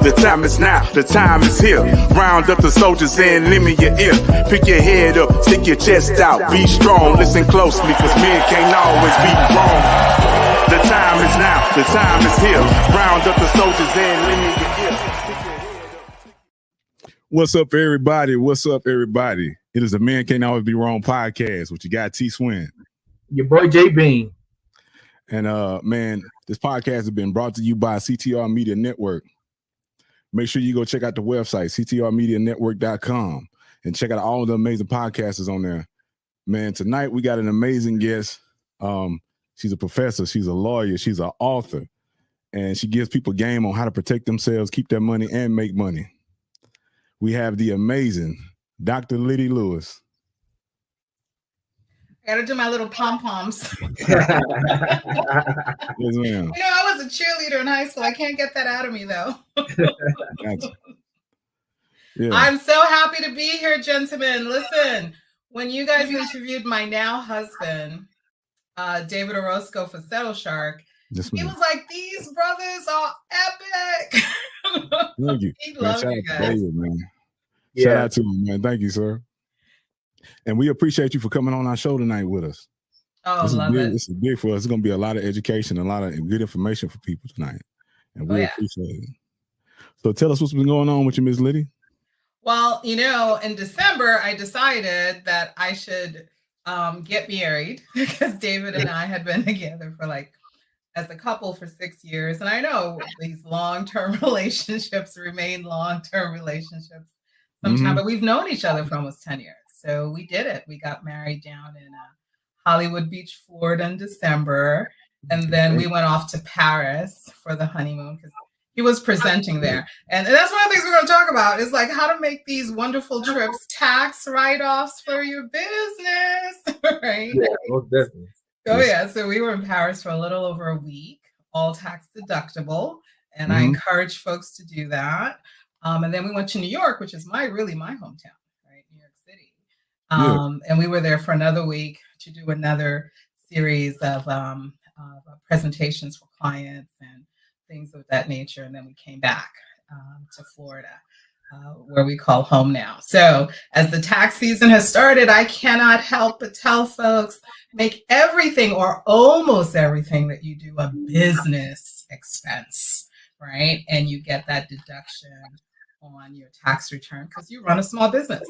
The time is now, the time is here. Round up the soldiers and lend me your ear. Pick your head up, stick your chest out, be strong. Listen closely, cause men can't always be wrong. The time is now, the time is here. Round up the soldiers and lend me your ear. What's up, everybody? What's up, everybody? It is the Men Can't Always Be Wrong podcast with your guy T Swin. Your boy J Bean. And man, this podcast has been brought to you by CTR Media Network. Make sure you go check out the website, ctrmedianetwork.com, and check out all the amazing podcasters on there. Man, tonight we got an amazing guest. She's a professor, she's a lawyer, she's an author, and she gives people game on how to protect themselves, keep their money, and make money. We have the amazing Dr. Lydie Louis. I gotta do my little pom-poms. Yes, ma'am. I was a cheerleader in high school. I can't get that out of me, though. Yeah. I'm so happy to be here, gentlemen. Listen, when you guys interviewed my now husband, David Orozco for Settle Shark, he was like, these brothers are epic. Thank you. He loves you guys. David, man. Shout out to him, man. Thank you, sir. And we appreciate you for coming on our show tonight with us. Oh, love it. This is big for us. It's going to be a lot of education, a lot of good information for people tonight. And we appreciate it. So tell us what's been going on with you, Ms. Lydie. Well, in December, I decided that I should get married because David and I had been together for as a couple for 6 years. And I know these long-term relationships remain long-term relationships sometimes, but we've known each other for almost 10 years. So we did it. We got married down in Hollywood Beach, Florida in December. And then we went off to Paris for the honeymoon because he was presenting there. And that's one of the things we're going to talk about is how to make these wonderful trips tax write-offs for your business, right? Yeah, most definitely. Oh, yeah. So we were in Paris for a little over a week, all tax deductible. And I encourage folks to do that. And then we went to New York, which is my hometown. New York City. And we were there for another week to do another series of presentations for clients and things of that nature. And then we came back to Florida, where we call home now. So as the tax season has started, I cannot help but tell folks, make everything or almost everything that you do a business expense, right? And you get that deduction on your tax return because you run a small business.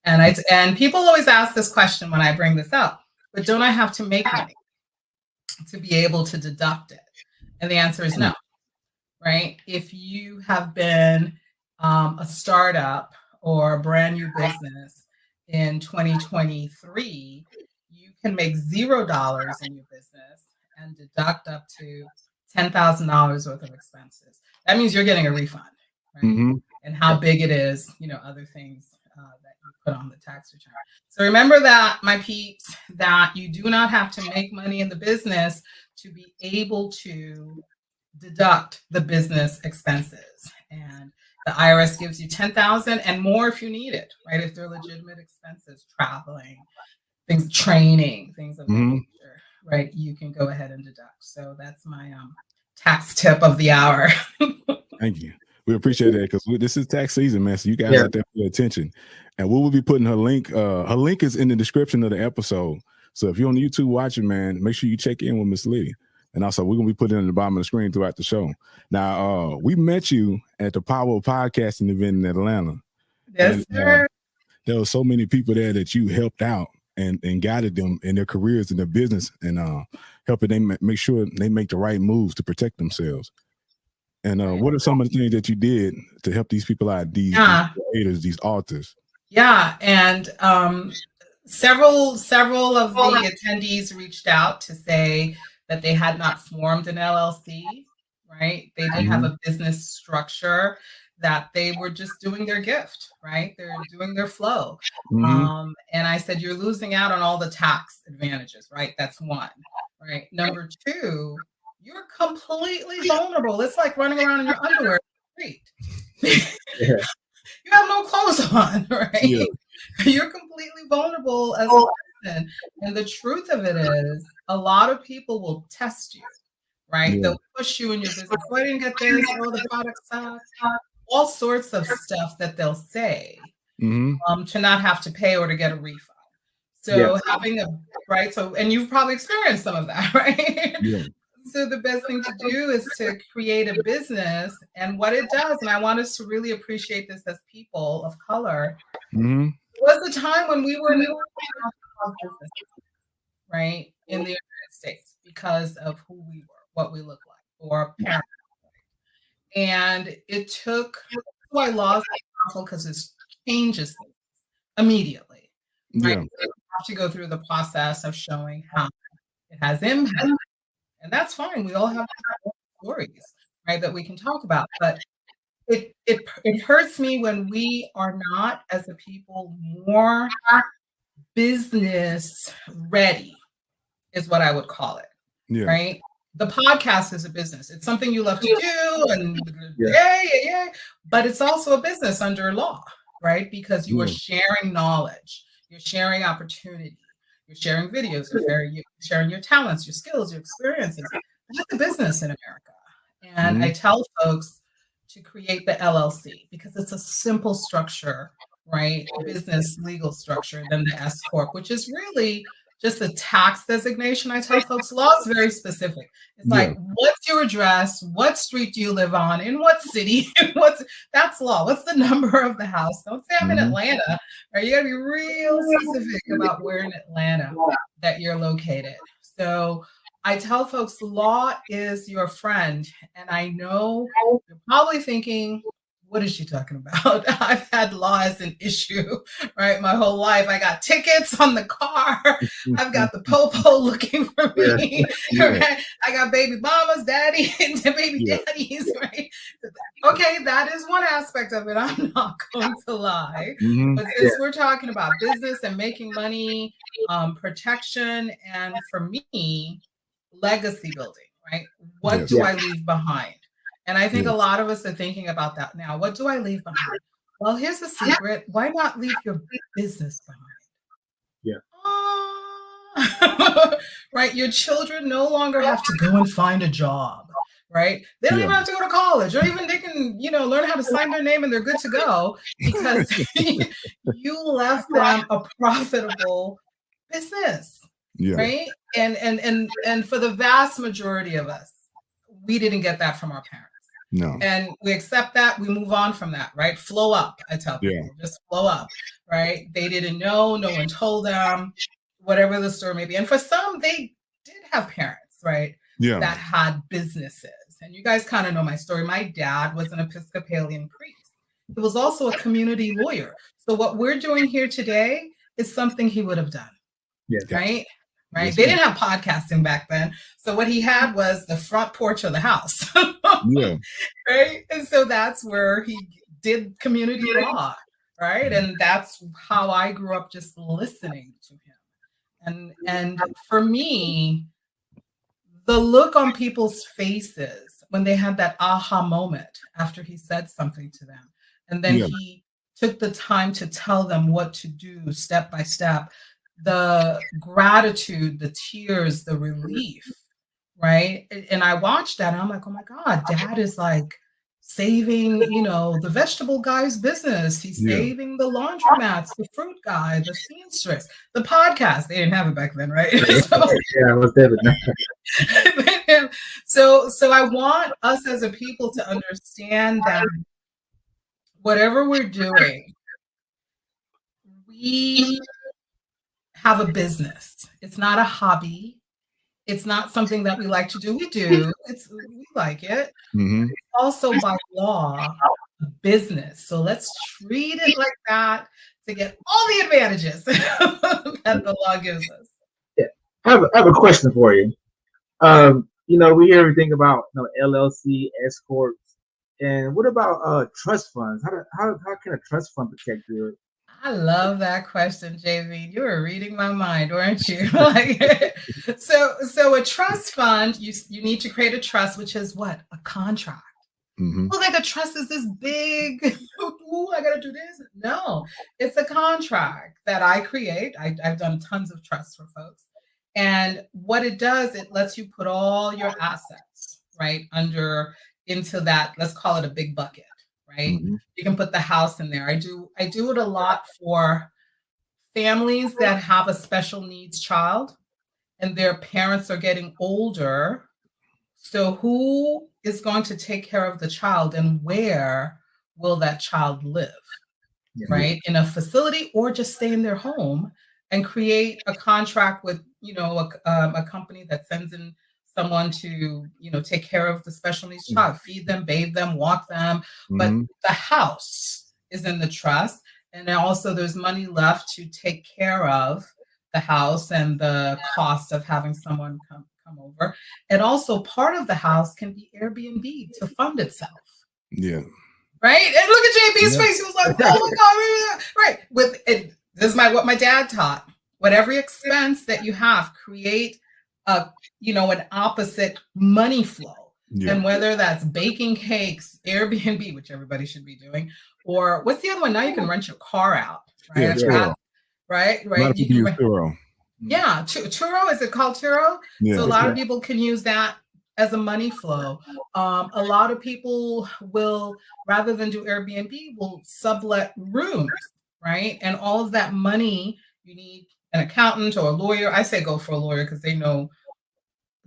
And people always ask this question when I bring this up, but don't I have to make money to be able to deduct it? And the answer is no, right? If you have been a startup or a brand new business in 2023, you can make $0 in your business and deduct up to $10,000 worth of expenses. That means you're getting a refund, right? And how big it is, other things that you put on the tax return. So remember that, my peeps, that you do not have to make money in the business to be able to deduct the business expenses. And the IRS gives you $10,000 and more if you need it, right? If they're legitimate expenses, traveling, things, training, things of that nature, right? You can go ahead and deduct. So that's my tax tip of the hour. Thank you. We appreciate that because this is tax season, man. So you guys out there pay attention. And we will be putting her link. Her link is in the description of the episode. So if you're on YouTube watching, man, make sure you check in with Miss Lydie. And also, we're going to be putting it in the bottom of the screen throughout the show. Now, we met you at the Power of Podcasting event in Atlanta. Yes, sir. There were so many people there that you helped out and guided them in their careers and their business and helping them make sure they make the right moves to protect themselves. And what are some of the things that you did to help these people out, these creators, these authors? Yeah, and several of the attendees reached out to say that they had not formed an LLC, right? They didn't have a business structure, that they were just doing their gift, right? They're doing their flow. And I said, you're losing out on all the tax advantages, right? That's one, right? Number two, you're completely vulnerable. It's like running around in your underwear in the street. You have no clothes on, right? Yeah. You're completely vulnerable as a person. And the truth of it is, a lot of people will test you, right? Yeah. They'll push you in your business. Oh, I didn't get this. Oh, the product sucks. all sorts of stuff that they'll say to not have to pay or to get a refund. So having right. So, and you've probably experienced some of that, right? Yeah. So the best thing to do is to create a business, and what it does, and I want us to really appreciate this as people of color, was a time when we were business, right, in the United States because of who we were, what we look like, or parents. And it took why laws are powerful because it changes things immediately. Right? Yeah. You have to go through the process of showing how it has impact. And that's fine. We all have stories, right, that we can talk about. But it hurts me when we are not, as a people, more business ready, is what I would call it. Yeah. Right? The podcast is a business. It's something you love to do, and but it's also a business under law, right? Because you are sharing knowledge, you're sharing opportunity, you're sharing videos, you're sharing your talents, your skills, your experiences. That's a business in America. And I tell folks to create the LLC because it's a simple structure, right? Business legal structure than the S Corp, which is really just a tax designation. I tell folks, law is very specific. It's like, what's your address? What street do you live on? In what city? That's law. What's the number of the house? Don't say I'm in Atlanta. Right? You got to be real specific about where in Atlanta that you're located. So I tell folks, law is your friend. And I know you're probably thinking, what is she talking about? I've had law as an issue, right? My whole life. I got tickets on the car. I've got the popo looking for me. Right? I got baby mamas, daddy, and baby daddies, right? Okay, that is one aspect of it. I'm not going to lie. But since we're talking about business and making money, protection, and for me, legacy building, right? What do I leave behind? And I think a lot of us are thinking about that now. What do I leave behind? Well, here's the secret. Why not leave your business behind? Right? Your children no longer have to go and find a job, right? They don't even have to go to college, or even they can, learn how to sign their name and they're good to go because you left them a profitable business, right? And for the vast majority of us, we didn't get that from our parents. No. And we accept that, we move on from that, right? Flow up, I tell people, just flow up, right? They didn't know, no one told them, whatever the story may be. And for some, they did have parents, right? That had businesses. And you guys kind of know my story. My dad was an Episcopalian priest. He was also a community lawyer. So what we're doing here today is something he would have done, right? Right. They didn't have podcasting back then. So what he had was the front porch of the house. Right. And so that's where he did community law. Right. And that's how I grew up, just listening to him. And for me, the look on people's faces when they had that aha moment after he said something to them, and then he took the time to tell them what to do step by step. The gratitude, the tears, the relief, right? And I watched that and I'm like, oh my God, Dad is like saving, the vegetable guy's business. He's saving the laundromats, the fruit guy, the seamstress, the podcast. They didn't have it back then, right? So I want us as a people to understand that whatever we're doing, we have a business. It's not a hobby. It's not something that we like to do. We do. We like it. It's also by law a business. So let's treat it like that to get all the advantages that the law gives us. I have a question for you. We hear everything about LLC, S corps, and what about trust funds? How can a trust fund protect your? I love that question, JV. You were reading my mind, weren't you? So a trust fund, you need to create a trust, which is what? A contract. Well, like a trust is this big, I got to do this. No, it's a contract that I create. I've done tons of trusts for folks. And what it does, it lets you put all your assets, right, into that, let's call it a big bucket, right? You can put the house in there. I do it a lot for families that have a special needs child and their parents are getting older. So who is going to take care of the child and where will that child live, right? In a facility or just stay in their home and create a contract with, a company that sends in someone to, take care of the special needs child, feed them, bathe them, walk them. But the house is in the trust. And then also there's money left to take care of the house and the cost of having someone come over. And also part of the house can be Airbnb to fund itself. Yeah. Right? And look at JB's face. He was like, oh my God. Right. This is what my dad taught. Whatever expense that you have, create an opposite money flow. Yeah. And whether that's baking cakes, Airbnb, which everybody should be doing, or what's the other one? Now you can rent your car out. Right? Yeah, right. A lot of people use Turo. Yeah, Turo, is it called Turo? Yeah. So a lot of people can use that as a money flow. A lot of people will, rather than do Airbnb, will sublet rooms, right? And all of that money, you need an accountant or a lawyer. I say go for a lawyer because they know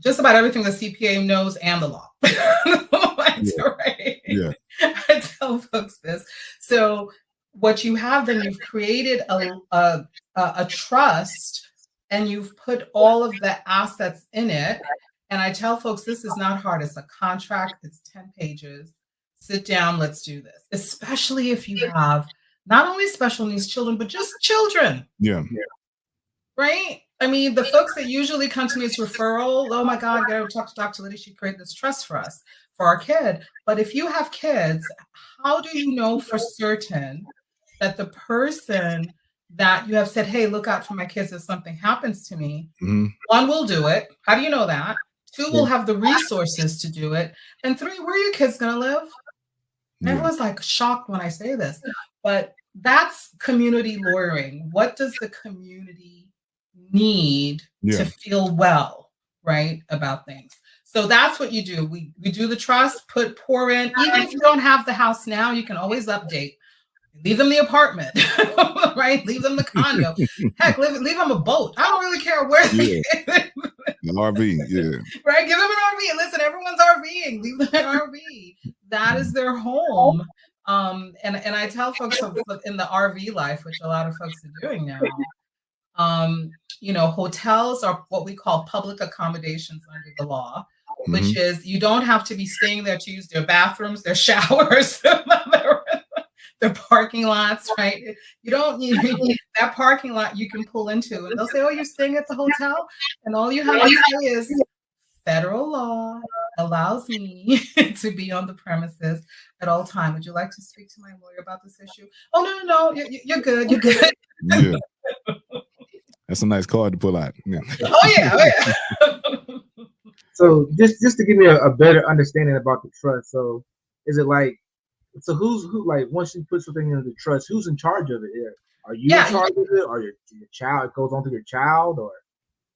just about everything the CPA knows and the law. Right? Yeah. I tell folks this. So what you have, then you've created a trust. And you've put all of the assets in it. And I tell folks, this is not hard. It's a contract. It's 10 pages. Sit down. Let's do this. Especially if you have not only special needs children, but just children. Yeah. Right? I mean, the folks that usually come to me as referral, oh my God, I gotta talk to Dr. Lydie. She created this trust for us, for our kid. But if you have kids, how do you know for certain that the person that you have said, hey, look out for my kids if something happens to me? One will do it. How do you know that? Two will have the resources to do it. And three, where are your kids going to live? Everyone's like shocked when I say this, but that's community lawyering. What does the community need to feel well, right, about things? So that's what you do. We do the trust, pour in. Even if you don't have the house now, you can always update. Leave them the apartment, right? Leave them the condo. Heck, leave them a boat. I don't really care where they An RV, right? Give them an RV. Listen, everyone's RVing. Leave them an RV. That is their home. And I tell folks in the RV life, which a lot of folks are doing now, hotels are what we call public accommodations under the law, which is you don't have to be staying there to use their bathrooms, their showers, their parking lots, right? You don't need that parking lot you can pull into, and they'll say, oh, you're staying at the hotel? And all you have to say is, federal law allows me to be on the premises at all times. Would you like to speak to my lawyer about this issue? Oh, no, you're good. You're good. Yeah. That's a nice card to pull out. Yeah. Oh, yeah. So just to give me a better understanding about the trust. So is it like, so who like once you put something into the trust, who's in charge of it? Are you in charge of it, or your child? It goes on to your child, or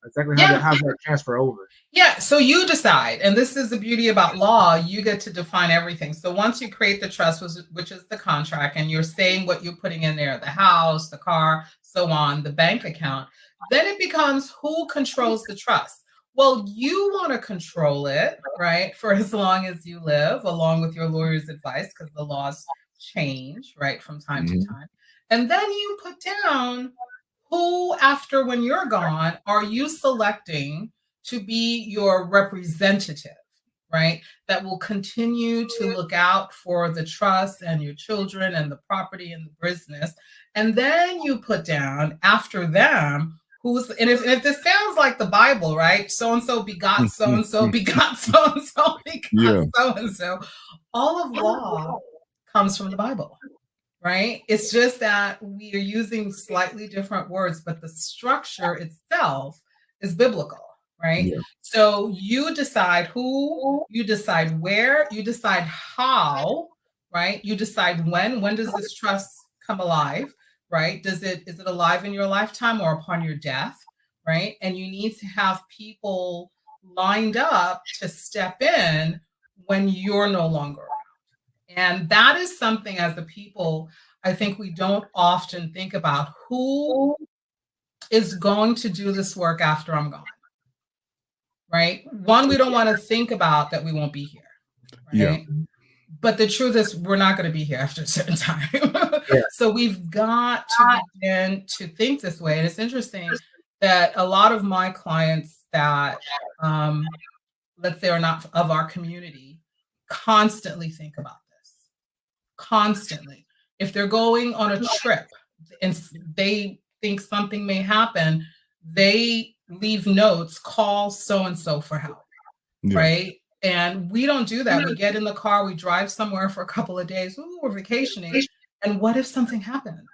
exactly how does that transfer over? Yeah, so you decide, and this is the beauty about law. You get to define everything. So once you create the trust, which is the contract, and you're saying what you're putting in there, the house, the car, so on, the bank account, then it becomes who controls the trust. Well, you want to control it, right, for as long as you live, along with your lawyer's advice, because the laws change, right, from time to time. And then you put down who, after when you're gone, are you selecting to be your representative, right, that will continue to look out for the trust and your children and the property and the business. And then you put down after them, and if this sounds like the Bible, right? So-and-so begot so-and-so, begot so-and-so, begot so-and-so. All of law comes from the Bible, right? It's just that we are using slightly different words, but the structure itself is biblical, right? Yeah. So you decide who, you decide where, you decide how, right? You decide when does this trust come alive? Right? Is it alive in your lifetime or upon your death? Right? And you need to have people lined up to step in when you're no longer around. And that is something as the people, I think we don't often think about who is going to do this work after I'm gone, right? One, we don't want to think about that we won't be here, right? Yeah. But the truth is we're not going to be here after a certain time. Yeah. So we've got to begin to think this way. And it's interesting that a lot of my clients that, let's say, are not of our community, constantly think about this. Constantly. If they're going on a trip and they think something may happen, they leave notes, call so-and-so for help, right? And we don't do that. We get in the car, we drive somewhere for a couple of days, we're vacationing, and what if something happens,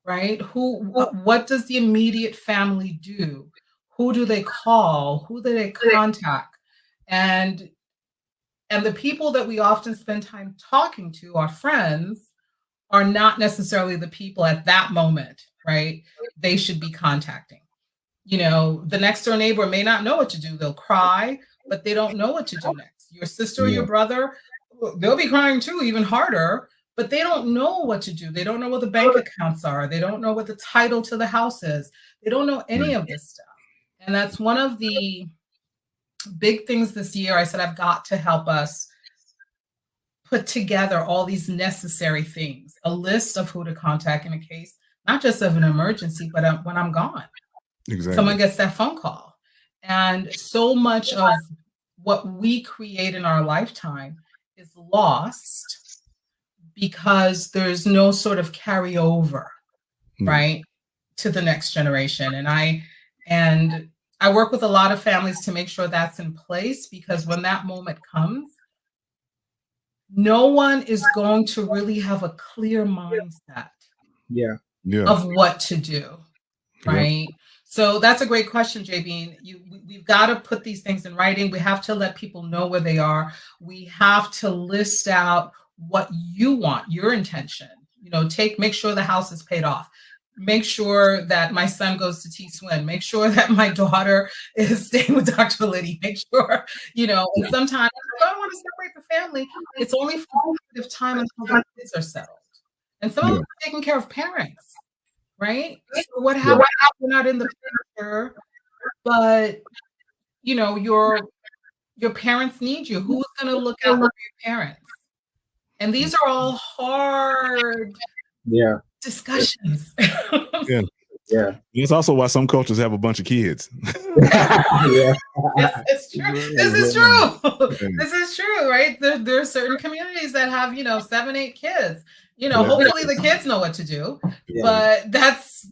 right? What does the immediate family do? Who do they call? Who do they contact? And the people that we often spend time talking to, our friends, are not necessarily the people at that moment, right? They should be contacting. You know, the next door neighbor may not know what to do. They'll cry, but they don't know what to do next. Your sister or your brother, they'll be crying too, even harder, but they don't know what to do. They don't know what the bank accounts are. They don't know what the title to the house is. They don't know any of this stuff. And that's one of the big things this year. I said, I've got to help us put together all these necessary things, a list of who to contact in a case, not just of an emergency, but when I'm gone. Exactly. Someone gets that phone call. And so much of what we create in our lifetime is lost because there's no sort of carryover, right, to the next generation. And I work with a lot of families to make sure that's in place, because when that moment comes, no one is going to really have a clear mindset of what to do, right? So that's a great question, JB. We've got to put these things in writing. We have to let people know where they are. We have to list out what you want, your intention. You know, make sure the house is paid off. Make sure that my son goes to T-Swim. Make sure that my daughter is staying with Dr. Lydie. Make sure, you know, and sometimes I don't want to separate the family. It's only for a period of time until the kids are settled. And some of them are taking care of parents, right? So what happens if you're not in the picture, but, you know, your parents need you? Who's going to look out for your parents? And these are all hard discussions. It's also why some cultures have a bunch of kids. It's true. This is true. This is true, right? There are certain communities that have, 7, 8 kids. Hopefully the kids know what to do. But that's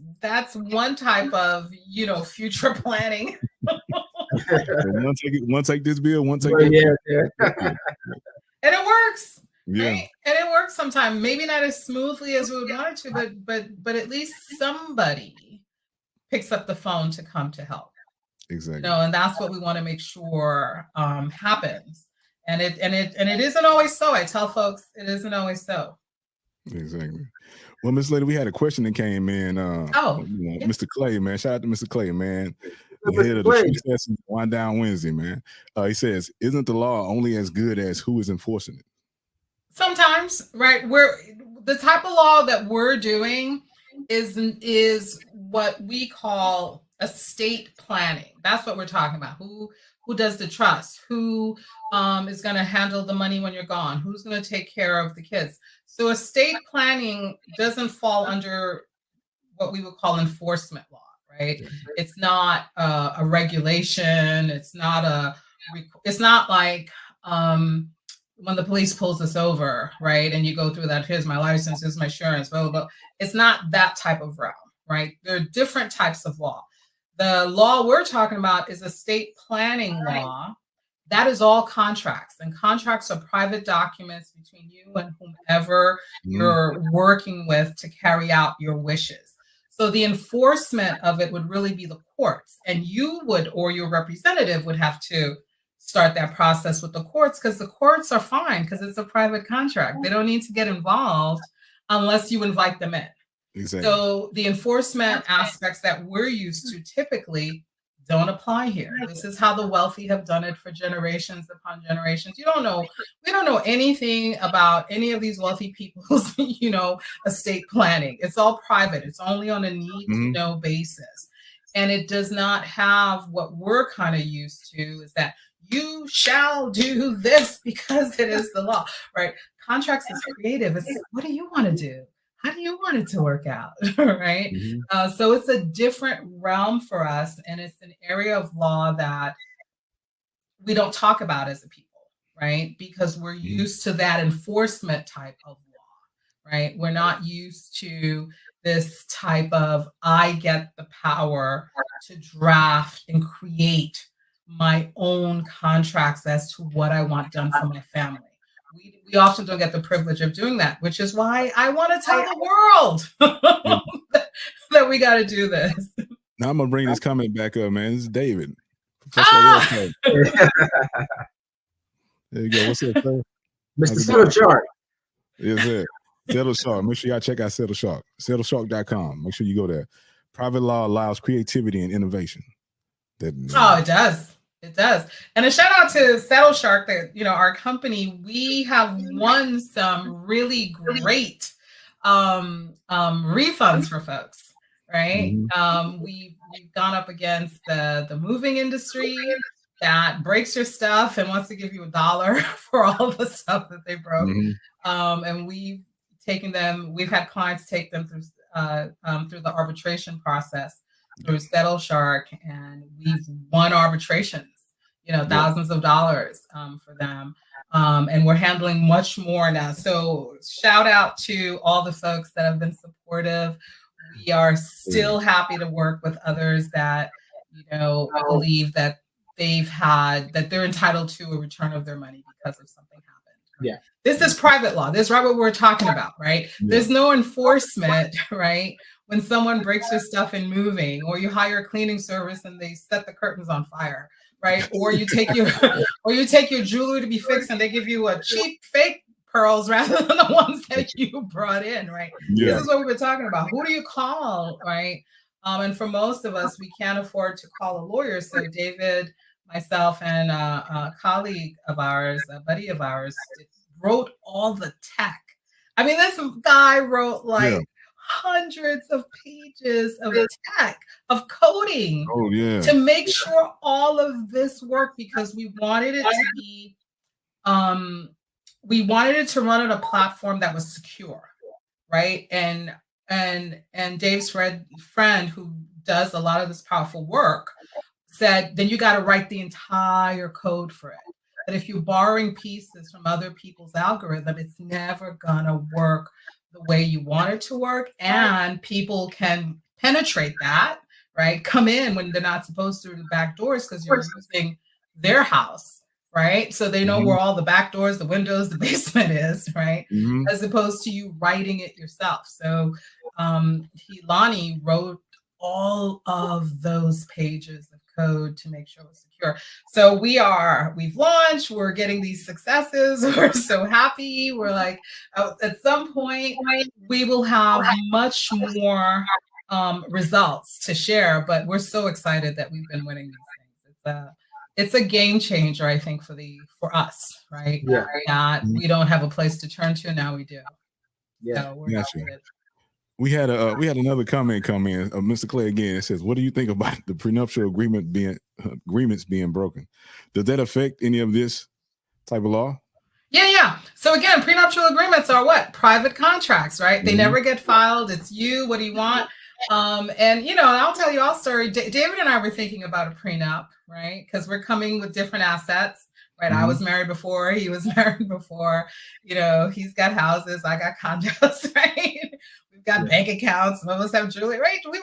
one type of, future planning. One take this bill, one take that. And it works. Right? And it works sometimes, maybe not as smoothly as we would want it to, but at least somebody picks up the phone to come to help. Exactly. And that's what we want to make sure happens. And it isn't always so. I tell folks it isn't always so. Exactly. Well, Miss Lydie, we had a question that came in. Mr. Clay, man. Shout out to Mr. Clay, man. The head of the session, Wind Down Wednesday, man. He says, "Isn't the law only as good as who is enforcing it?" Sometimes, right? The type of law that we're doing is what we call estate planning. That's what we're talking about. Who does the trust? Who is going to handle the money when you're gone? Who's going to take care of the kids? So estate planning doesn't fall under what we would call enforcement law, right? It's not a regulation. It's not like when the police pulls us over, right? And you go through that, here's my license, here's my insurance, blah, blah, blah. It's not that type of realm, right? There are different types of law. The law we're talking about is estate planning law. That is all contracts. And contracts are private documents between you and whomever you're working with to carry out your wishes. So the enforcement of it would really be the courts. And you would, or your representative would have to start that process with the courts, because the courts are fine because it's a private contract. They don't need to get involved unless you invite them in. Exactly. So the enforcement aspects that we're used to typically, don't apply here. This is how the wealthy have done it for generations upon generations. We don't know anything about any of these wealthy people's, estate planning. It's all private. It's only on a need to know basis. And it does not have what we're kind of used to, is that you shall do this because it is the law, right? Contracts is creative. It's what do you want to do? How do you want it to work out, right? So it's a different realm for us, and it's an area of law that we don't talk about as a people, right? Because we're used to that enforcement type of law, right? We're not used to this type of, I get the power to draft and create my own contracts as to what I want done for my family. We often don't get the privilege of doing that, which is why I want to tell the world that we got to do this. Now I'm going to bring this comment back up, man. This is David. There you go. What's up, sir? Mr. Settle Shark. Yes, sir. Settle Shark. Make sure y'all check out Settle Shark. SettleShark.com. Make sure you go there. Private law allows creativity and innovation. It does. It does. And a shout out to Settle Shark, that, our company, we have won some really great refunds for folks, right? We've gone up against the moving industry that breaks your stuff and wants to give you $1 for all the stuff that they broke. And we've had clients take them through the arbitration process through Settle Shark, and we've won arbitrations, thousands of dollars for them. And we're handling much more now. So shout out to all the folks that have been supportive. We are still happy to work with others that, believe that they're entitled to a return of their money because of something happened. Yeah. This is private law. This is right what we're talking about, right? There's no enforcement, right? When someone breaks your stuff in moving, or you hire a cleaning service and they set the curtains on fire, right? Or you take your jewelry to be fixed and they give you a cheap fake pearls rather than the ones that you brought in, right? This is what we've been talking about. Who do you call, right? And for most of us, we can't afford to call a lawyer. So David, myself, and a colleague of ours, a buddy of ours, wrote all the tech. I mean, this guy wrote hundreds of pages of tech, of coding to make sure all of this worked, because we wanted it to be, we wanted it to run on a platform that was secure, right? And Dave's friend who does a lot of this powerful work said, then you got to write the entire code for it. But if you're borrowing pieces from other people's algorithm, it's never gonna work the way you want it to work, and people can penetrate that, right? Come in when they're not supposed to through the back doors because you're using their house, right? So they know where all the back doors, the windows, the basement is, right? As opposed to you writing it yourself. So Lonnie wrote all of those pages of code to make sure it was secure. So we've launched, we're getting these successes. We're so happy. We're like, at some point we will have much more results to share, but we're so excited that we've been winning these things. It's a game changer, I think, for us, right? Yeah. That we don't have a place to turn to, now we do. Yeah. So we're excited. We had another comment come in. Mr. Clay again. It says, "What do you think about the prenuptial agreements being broken? Does that affect any of this type of law?" Yeah. So again, prenuptial agreements are what? Private contracts, right? They never get filed. It's you. What do you want? And I'll tell you all story. David and I were thinking about a prenup, right? Because we're coming with different assets. Right. I was married before. He was married before. He's got houses. I got condos. Right. We've got bank accounts. Some of us have jewelry. Right. We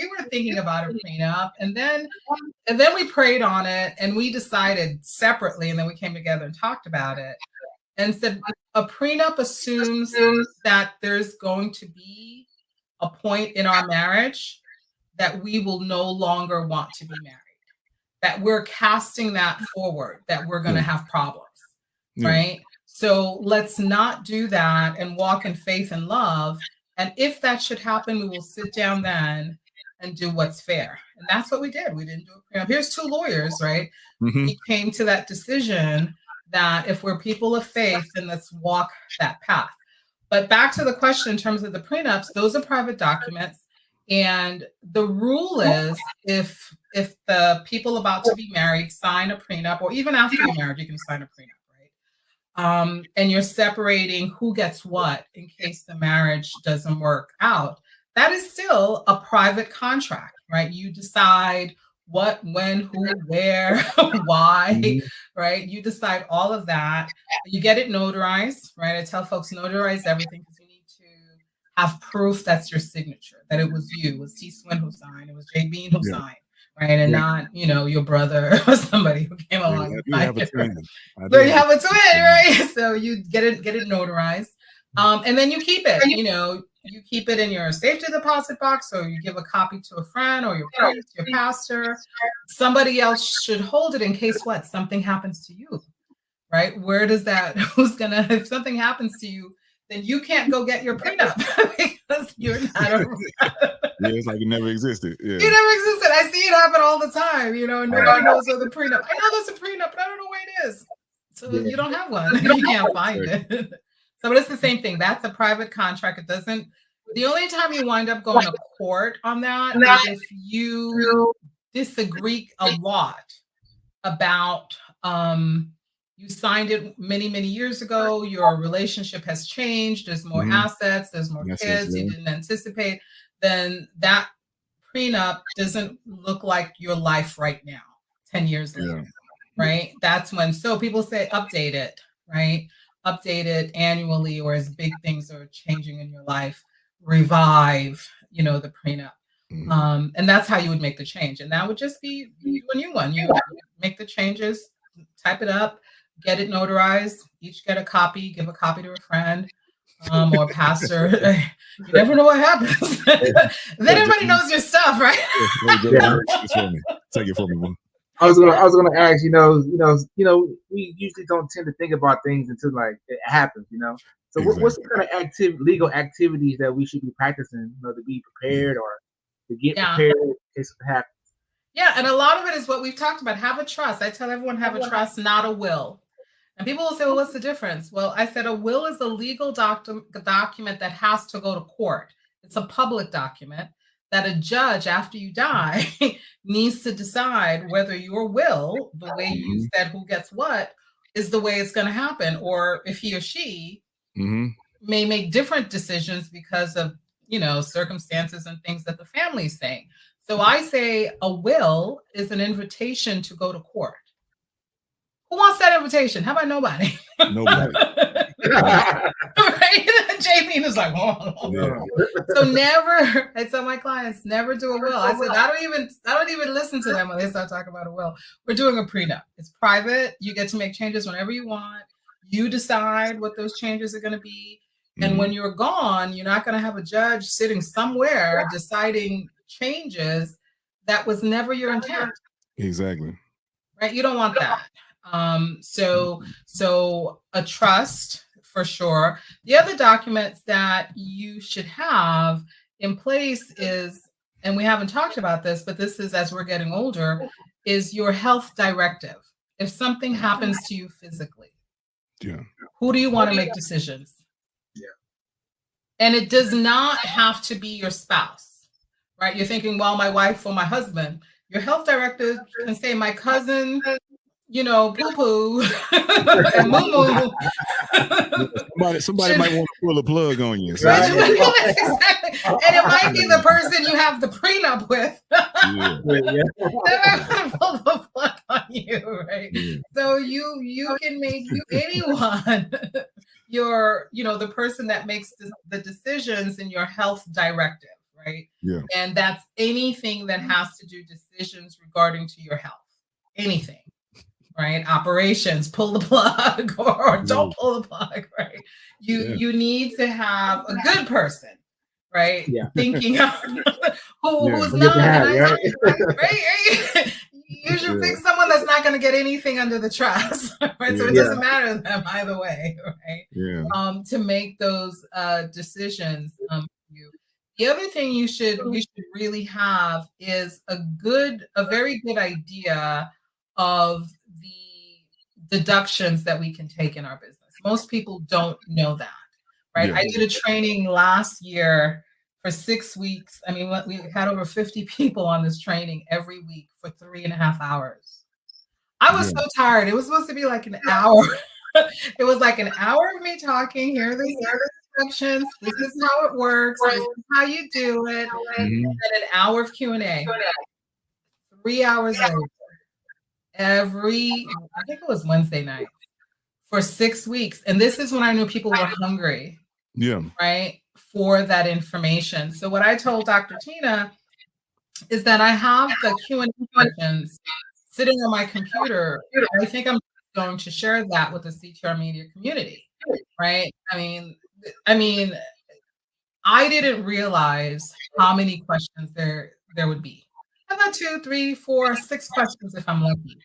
were thinking about a prenup, and then we prayed on it, and we decided separately, and then we came together and talked about it, and said a prenup assumes that there's going to be a point in our marriage that we will no longer want to be married. That we're casting that forward, that we're going to have problems, right? So let's not do that and walk in faith and love. And if that should happen, we will sit down then and do what's fair. And that's what we did. We didn't do a prenup. Here's two lawyers, right? Mm-hmm. We came to that decision that if we're people of faith, then let's walk that path. But back to the question in terms of the prenups, those are private documents. And the rule is if the people about to be married sign a prenup, or even after you're married, you can sign a prenup, right? And you're separating who gets what in case the marriage doesn't work out. That is still a private contract, right? You decide what, when, who, where, why, right? You decide all of that. You get it notarized, right? I tell folks notarize everything because you need to have proof that's your signature, that it was you, it was T. Swin who signed, it was J. Bean who signed, right? And not, your brother or somebody who came along. You have a twin. But you have a twin, right? So you get it notarized. And then you keep it, you keep it in your safety deposit box, or you give a copy to a friend or your priest, your pastor. Somebody else should hold it in case what? Something happens to you, right? Where does that, if something happens to you, then you can't go get your prenup because you're not it's like it never existed. Yeah. It never existed. I see it happen all the time, nobody knows of the prenup. I know there's a prenup, but I don't know where it is. So you don't have one. You can't find it. So it's the same thing. That's a private contract. It doesn't, the only time you wind up going to court on that is if you disagree a lot about, you signed it many, many years ago, your relationship has changed, there's more assets, there's more kids, you didn't anticipate, then that prenup doesn't look like your life right now, 10 years later, right? That's when, so people say update it, right? Update it annually, or as big things are changing in your life, revive, the prenup. And that's how you would make the change. And that would just be a new one. You make the changes, type it up, get it notarized, each get a copy, give a copy to a friend or pastor. You never know what happens. Then everybody knows your stuff, right? Take it from me, man. I was gonna ask, we usually don't tend to think about things until like it happens, So what's the kind of legal activities that we should be practicing, to be prepared or to get prepared in case it happens? Yeah, and a lot of it is what we've talked about. Have a trust. I tell everyone have a trust, not a will. And people will say, well, what's the difference? Well, I said a will is a legal document that has to go to court. It's a public document that a judge, after you die, needs to decide whether your will, the way you said who gets what, is the way it's going to happen, or if he or she may make different decisions because of, circumstances and things that the family is saying. So I say a will is an invitation to go to court. Who wants that invitation? How about nobody? Nobody. Right? JP is like, oh. So never, I tell my clients, never do a will. I said, I don't even listen to them when they start talking about a will. We're doing a prenup. It's private. You get to make changes whenever you want. You decide what those changes are going to be. And when you're gone, you're not going to have a judge sitting somewhere deciding changes that was never your intent. Exactly. Right? You don't want that. So a trust for sure. The other documents that you should have in place is, and we haven't talked about this, but this is as we're getting older, is your health directive. If something happens to you physically, who do you want to make decisions? And it does not have to be your spouse, right? You're thinking, well, my wife or my husband. Your health directive can say, my cousin, poo-poo and moo-moo. Somebody might want to pull a plug on you. So. Exactly. And it might be the person you have the prenup with. They might want to pull the plug on you, right? Yeah. So you can make anyone the person that makes the decisions in your health directive, right? Yeah. And that's anything that has to do decisions regarding to your health. Anything. Right? Operations, pull the plug or don't pull the plug, right? You need to have a good person, right? Yeah. Thinking who's not, right? You should pick someone that's not going to get anything under the trust, right? So it doesn't matter to them either way, right? Yeah. To make those decisions for you. The other thing we should really have is a very good idea of the deductions that we can take in our business. Most people don't know that, right? Yeah. I did a training last year for 6 weeks. I mean, we had over 50 people on this training every week for 3.5 hours. I was so tired. It was supposed to be like an hour. It was like an hour of me talking. Here are the instructions. This is how it works. This is how you do it. And then an hour of Q&A. 3 hours later, I think it was Wednesday night, for 6 weeks. And this is when I knew people were hungry. Yeah. Right. For that information. So what I told Dr. Tina is that I have the Q&A questions sitting on my computer. I think I'm going to share that with the CTR media community. Right. I mean, I didn't realize how many questions there would be. I got 2, 3, 4, 6 questions if I'm lucky.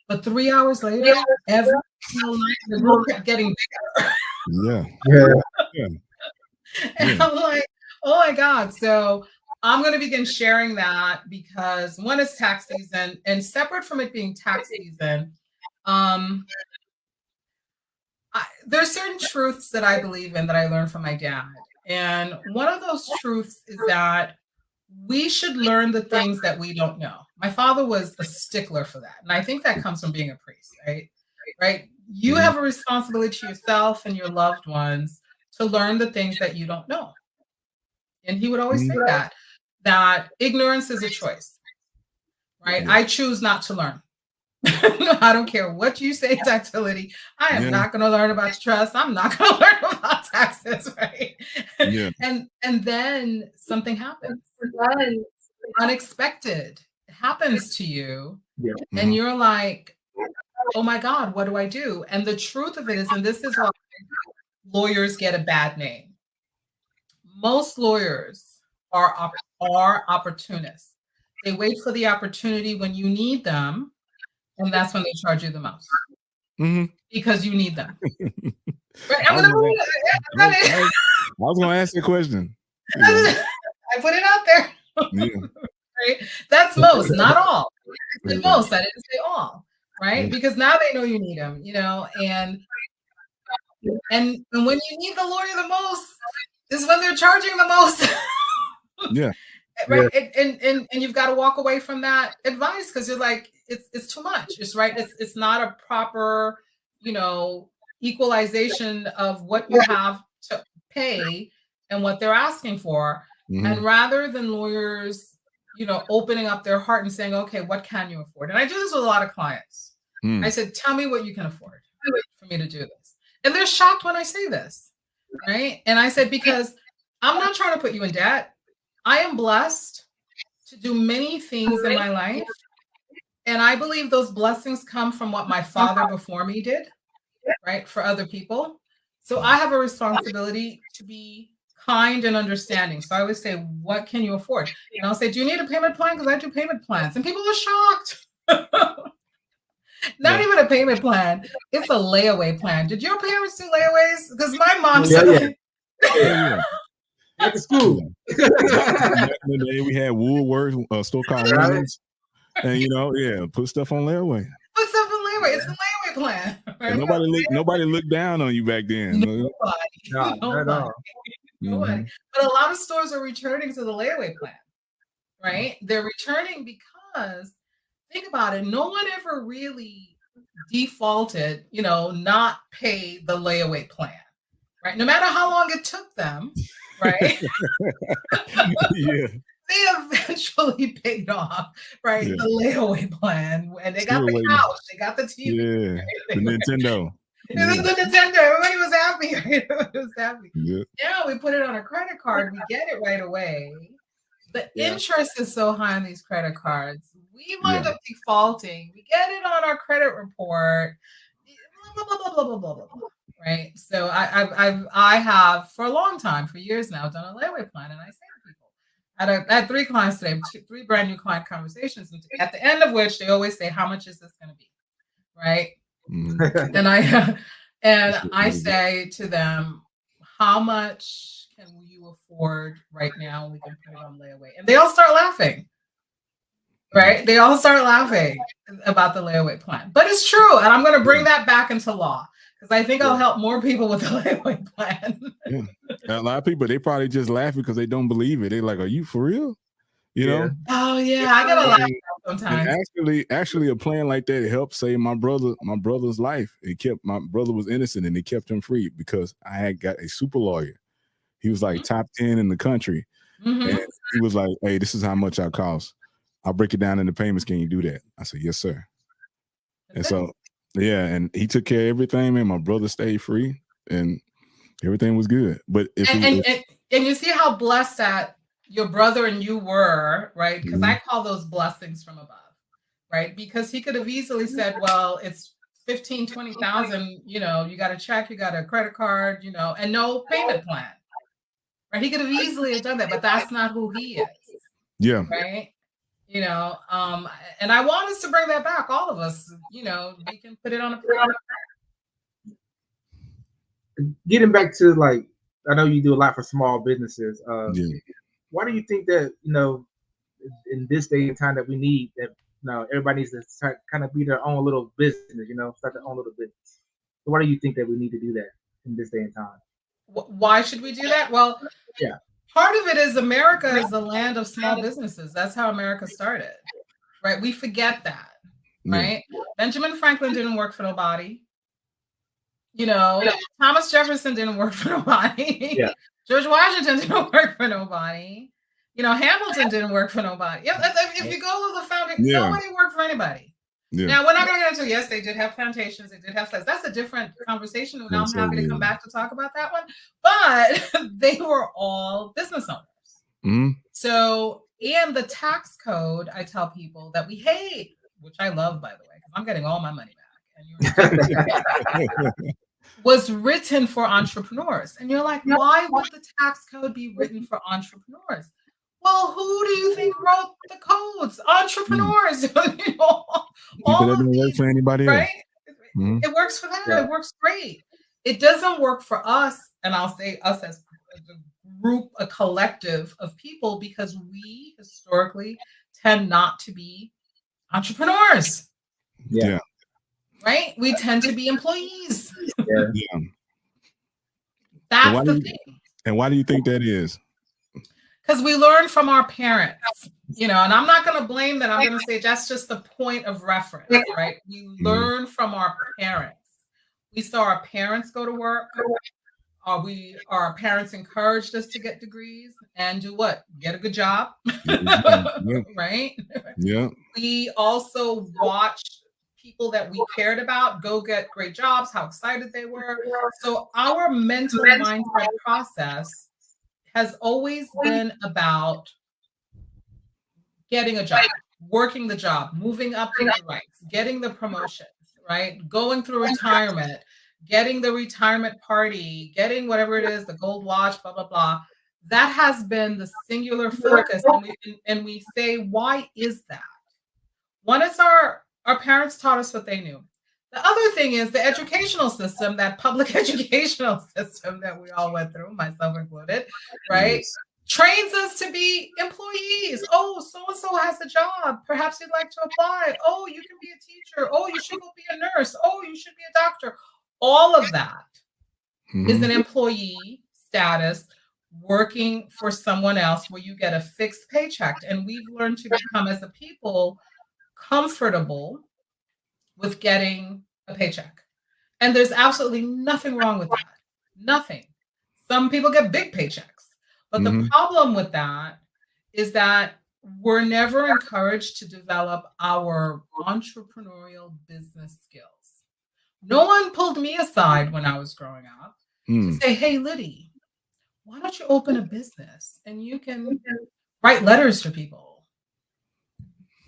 But 3 hours later, every single night the room kept getting bigger. Yeah. And I'm like, oh my God. So I'm going to begin sharing that because one is tax season, and separate from it being tax season, there's certain truths that I believe in that I learned from my dad. And one of those truths is that we should learn the things that we don't know. My father was a stickler for that. And I think that comes from being a priest, right? You have a responsibility to yourself and your loved ones to learn the things that you don't know. And he would always say that ignorance is a choice, right? I choose not to learn. I don't care what you say, Tactility. I am not going to learn about trust. I'm not going to learn about taxes, right? And then something happens. Unexpected happens to you. And you're like, oh my God, what do I do? And the truth of it is, and this is why lawyers get a bad name. Most lawyers are opportunists. They wait for the opportunity when you need them. And that's when they charge you the most because you need them. Right? I was going to ask you a question. I put it out there. Right? That's most, not all. It's most. I didn't say all. Right? Because now they know you need them. And when you need the lawyer the most is when they're charging the most. Right. And you've got to walk away from that advice because you're like, it's too much. It's right. It's not a proper, equalization of what you have to pay and what they're asking for. And rather than lawyers, opening up their heart and saying, okay, what can you afford? And I do this with a lot of clients. I said, tell me what you can afford for me to do this. And they're shocked when I say this. Right. And I said, because I'm not trying to put you in debt. I am blessed to do many things in my life. And I believe those blessings come from what my father before me did, right, for other people. So I have a responsibility to be kind and understanding. So I always say, what can you afford? And I'll say, do you need a payment plan? Because I do payment plans. And people are shocked. Not even a payment plan. It's a layaway plan. Did your parents do layaways? Because my mom said, at the school. Back in the day, we had Woolworths, store called Women's, and put stuff on layaway. Put stuff on layaway. It's a layaway plan. Right? Nobody looked down on you back then. Nobody. Not at all. Nobody. But a lot of stores are returning to the layaway plan, right? They're returning because, think about it, no one ever really defaulted, not pay the layaway plan, right? No matter how long it took them. Right? They eventually paid off, right? The layaway plan, and they got the couch, they got the TV, right? The Nintendo. The Nintendo. Everybody was happy. Right? Everybody was happy. Yeah, we put it on a credit card. We get it right away. The interest is so high on these credit cards. We wind up defaulting. We get it on our credit report. Blah, blah, blah, blah, blah, blah, blah, blah. Right. So I have for a long time, for years now, done a layaway plan. And I say to people, I had 3 clients today, 3 brand new client conversations. And at the end of which they always say, how much is this going to be? Right. And I say to them, how much can you afford right now? We can put it on layaway. And they all start laughing. Right? They all start laughing about the layaway plan. But it's true. And I'm going to bring that back into law because I think I'll help more people with the layaway plan. Yeah. A lot of people, they probably just laughing because they don't believe it. They're like, are you for real? You know? Oh, yeah. I get a lot sometimes. Actually, a plan like that helped save my brother's life. It kept my brother was innocent and it kept him free because I had got a super lawyer. He was like top 10 in the country. And he was like, hey, this is how much I cost. I'll break it down into payments. Can you do that? I said, yes, sir. And so, yeah, and he took care of everything, man. My brother stayed free and everything was good. But and you see how blessed that your brother and you were, right? Because I call those blessings from above, right? Because he could have easily said, well, it's 15, 20,000, you know, you got a check, you got a credit card, you know, and no payment plan, right? He could have easily done that, but that's not who he is. Yeah. Right. You know, and I want us to bring that back. All of us, you know, we can put it on a plan. Getting back to like, I know you do a lot for small businesses. Why do you think that, you know, in this day and time that we need that, you know, everybody needs to kind of be their own little business, you know, start their own little business. So why do you think that we need to do that in this day and time? Why should we do that? Well, part of it is America is the land of small businesses. That's how America started, right? We forget that, right? Benjamin Franklin didn't work for nobody. You know, Thomas Jefferson didn't work for nobody. George Washington didn't work for nobody. You know, Hamilton didn't work for nobody. If you go to the founding, nobody worked for anybody. Now, we're not going to get into, yes, they did have plantations, they did have slaves. That's a different conversation, and I'm happy to come back to talk about that one. But they were all business owners. So, in the tax code, I tell people that we hate, which I love, by the way, because I'm getting all my money back. Was written for entrepreneurs. And you're like, why would the tax code be written for entrepreneurs? Well, who do you think wrote the codes? Entrepreneurs. You know, all of these, for anybody else. Right? It works for them. It works great. It doesn't work for us, and I'll say us as a group, a collective of people, because we historically tend not to be entrepreneurs. Right? We tend to be employees. That's the thing. And why do you think that is? Because we learn from our parents, you know, and I'm not going to blame that. I'm going to say that's just the point of reference, right? We learn from our parents. We saw our parents go to work. Our parents encouraged us to get degrees and do what? Get a good job, right? Yeah. We also watched people that we cared about go get great jobs, how excited they were. So our mental mindset process has always been about getting a job, working the job, moving up the ranks, getting the promotions, right? Going through retirement, getting the retirement party, getting whatever it is, the gold watch, blah, blah, blah. That has been the singular focus. And we say, why is that? One is our parents taught us what they knew. The other thing is the educational system, that public educational system that we all went through, myself included, right? Trains us to be employees. Oh, so-and-so has a job. Perhaps you'd like to apply. Oh, you can be a teacher. Oh, you should go be a nurse. Oh, you should be a doctor. All of that is an employee status working for someone else where you get a fixed paycheck. And we've learned to become, as a people, comfortable with getting a paycheck. And there's absolutely nothing wrong with that. Nothing. Some people get big paychecks. But the problem with that is that we're never encouraged to develop our entrepreneurial business skills. No one pulled me aside when I was growing up to say, hey, Lydie, why don't you open a business and you can write letters to people?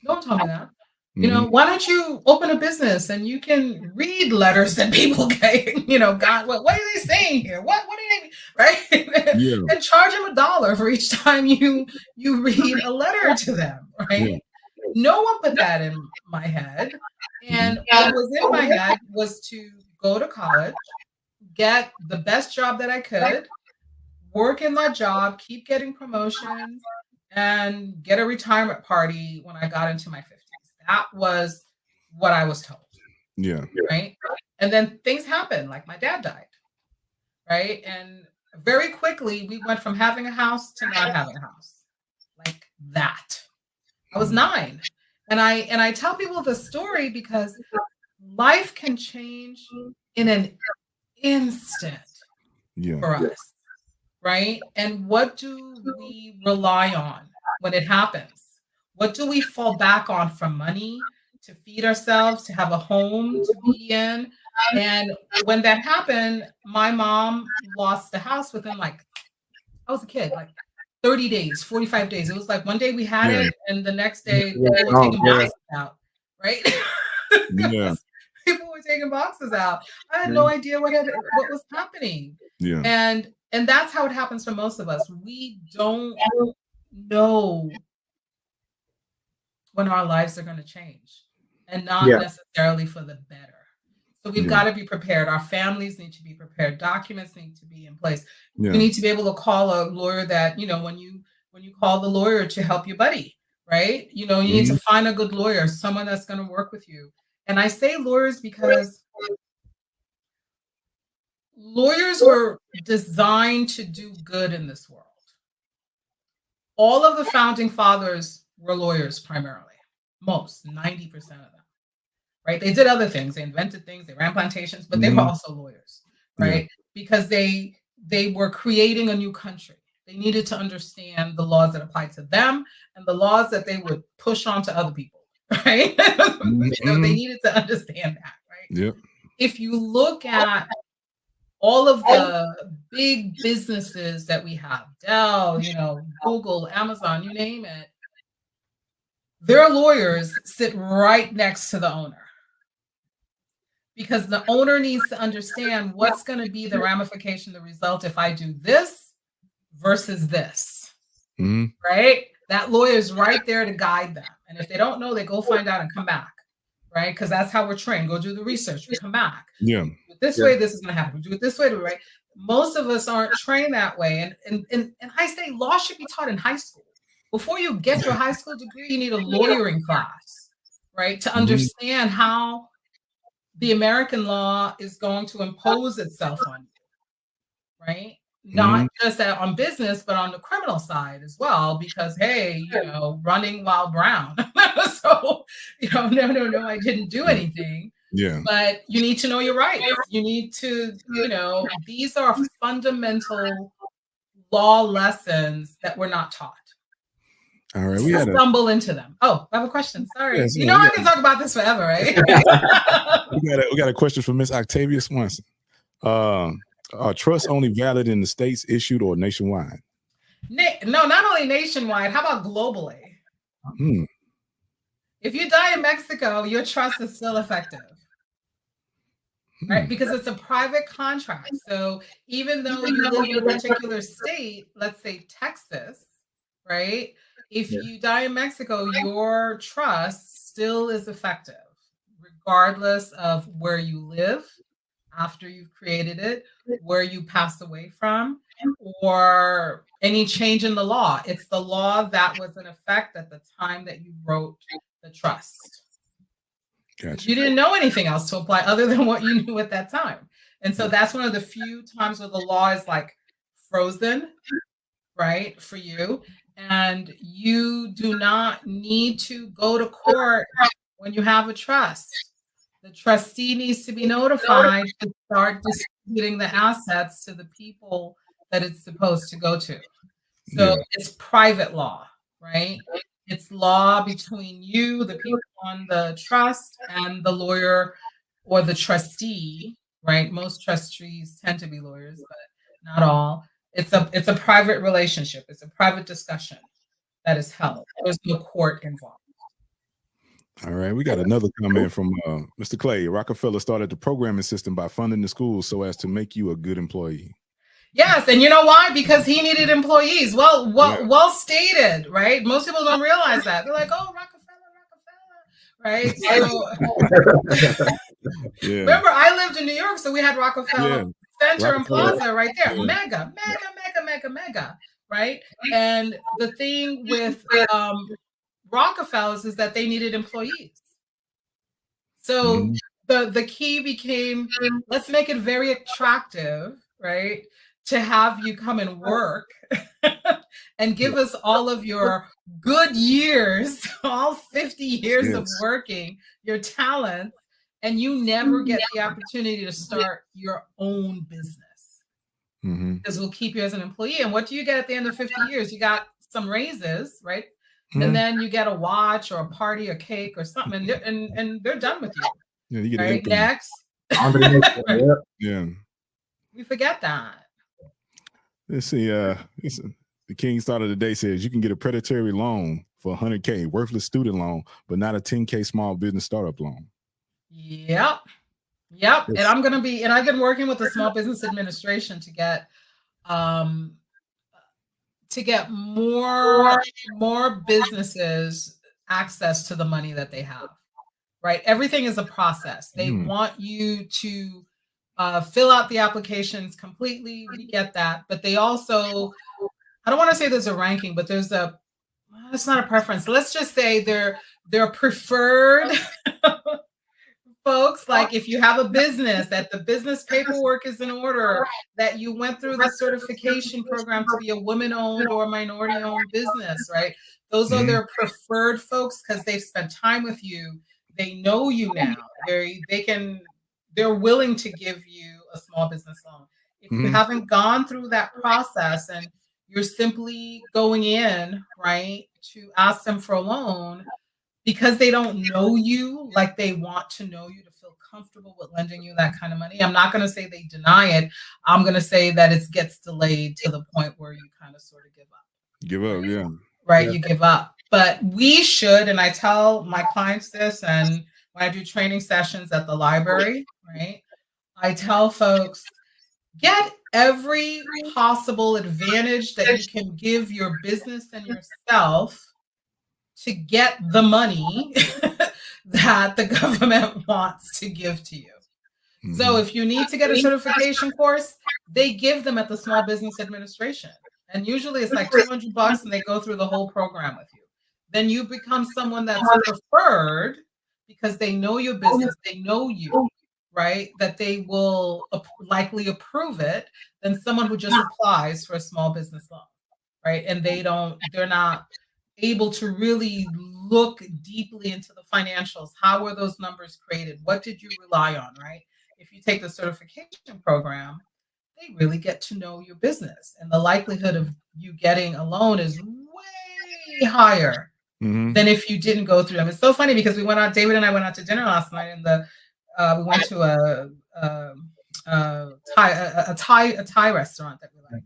No one told me that. You know, why don't you open a business and you can read letters that people get, you know, God, what are they saying here? What are they, right? And charge them $1 for each time you read a letter to them, right? No one put that in my head. And what was in my head was to go to college, get the best job that I could, work in that job, keep getting promotions, and get a retirement party when I got into my 50s. That was what I was told. Yeah. Right. And then things happened, like my dad died. Right. And very quickly, we went from having a house to not having a house. Like that. I was 9. And I tell people the story because life can change in an instant for us. Right. And what do we rely on when it happens? What do we fall back on from money to feed ourselves, to have a home to be in? And when that happened, my mom lost the house within I was a kid, 30 days, 45 days. It was like one day we had it and the next day people were taking boxes out, right? Yeah. People were taking boxes out. I had no idea what was happening. Yeah. And that's how it happens for most of us. We don't know when our lives are going to change, and not necessarily for the better. So we've got to be prepared. Our families need to be prepared. Documents need to be in place. We need to be able to call a lawyer that, when you call the lawyer to help your buddy, right? You need to find a good lawyer, someone that's going to work with you. And I say lawyers because lawyers were designed to do good in this world. All of the founding fathers were lawyers primarily, most, 90% of them, right? They did other things. They invented things, they ran plantations, but they were also lawyers, right? Because they were creating a new country. They needed to understand the laws that applied to them and the laws that they would push on to other people, right? They needed to understand that, right? Yep. If you look at all of the big businesses that we have, Dell, Google, Amazon, you name it, their lawyers sit right next to the owner. Because the owner needs to understand what's going to be the ramification, the result if I do this versus this, right? That lawyer is right there to guide them. And if they don't know, they go find out and come back, right? Because that's how we're trained. Go do the research, we come back. Yeah. This way, this is going to happen. Do it this way, right? Most of us aren't trained that way. And I say law should be taught in high school. Before you get your high school degree, you need a lawyering class, right? To understand how the American law is going to impose itself on you, right? Not just on business, but on the criminal side as well, because, hey, running while brown. So, no, I didn't do anything. Yeah. But you need to know your rights. You need to, these are fundamental law lessons that we're not taught. All right, we stumble into them. Oh, I have a question. Sorry, yes, I can talk about this forever, right? we got a question from Miss Octavia Swanson. Are trusts only valid in the states issued or nationwide? No, not only nationwide. How about globally? If you die in Mexico, your trust is still effective, right? Because it's a private contract. So even though you live in a particular state, let's say Texas, right? If you die in Mexico, your trust still is effective, regardless of where you live after you've created it, where you pass away from, or any change in the law. It's the law that was in effect at the time that you wrote the trust. Gotcha. You didn't know anything else to apply other than what you knew at that time. And so that's one of the few times where the law is frozen, right, for you. And you do not need to go to court when you have a trust. The trustee needs to be notified to start distributing the assets to the people that it's supposed to go to. So it's private law, right? It's law between you, the people on the trust, and the lawyer or the trustee, right? Most trustees tend to be lawyers, but not all. It's a private relationship. It's a private discussion that is held. There's no court involved. All right, we got another comment from Mr. Clay. Rockefeller started the programming system by funding the schools so as to make you a good employee. Yes, and you know why? Because he needed employees. Well stated, right? Most people don't realize that. They're like, oh, Rockefeller, right? So remember, I lived in New York, so we had Rockefeller Center and Plaza right there. Yeah. Mega, right? And the thing with Rockefellers is that they needed employees. So the key became, let's make it very attractive, right? To have you come and work and give us all of your good years, all 50 years of working, your talents, and you never get the opportunity to start your own business. Because we'll keep you as an employee. And what do you get at the end of 50 years? You got some raises, right? And then you get a watch or a party or cake or something, and they're done with you. Yeah, you get right? Next. Yeah. We forget that. Let's see. The King Starter today says you can get a predatory loan for $100K, worthless student loan, but not a $10K small business startup loan. Yep. And I've been working with the Small Business Administration to get more businesses access to the money that they have. Right? Everything is a process. They want you to fill out the applications completely. We get that, but they also, I don't want to say there's a ranking, but it's not a preference. Let's just say they're preferred folks. Like if you have a business, that the business paperwork is in order, that you went through the certification program to be a woman-owned or minority-owned business, right? Those are their preferred folks because they've spent time with you. They know you now. They're willing to give you a small business loan. If you haven't gone through that process and you're simply going in, right, to ask them for a loan because they don't know you like they want to know you to feel comfortable with lending you that kind of money. I'm not going to say they deny it. I'm going to say that it gets delayed to the point where you kind of sort of give up. Give up, yeah. Right, you give up. But we should, and I tell my clients this, and when I do training sessions at the library, right, I tell folks, get every possible advantage that you can give your business and yourself to get the money that the government wants to give to you. So if you need to get a certification course, they give them at the Small Business Administration. And usually it's like $200 and they go through the whole program with you. Then you become someone that's preferred because they know your business, they know you, right? That they will likely approve it than someone who just applies for a small business loan, right? And they're not able to really look deeply into the financials. How were those numbers created? What did you rely on, right? If you take the certification program, they really get to know your business. And the likelihood of you getting a loan is way higher than if you didn't go through them. It's so funny because David and I went out to dinner last night, and we went to a Thai restaurant that we like.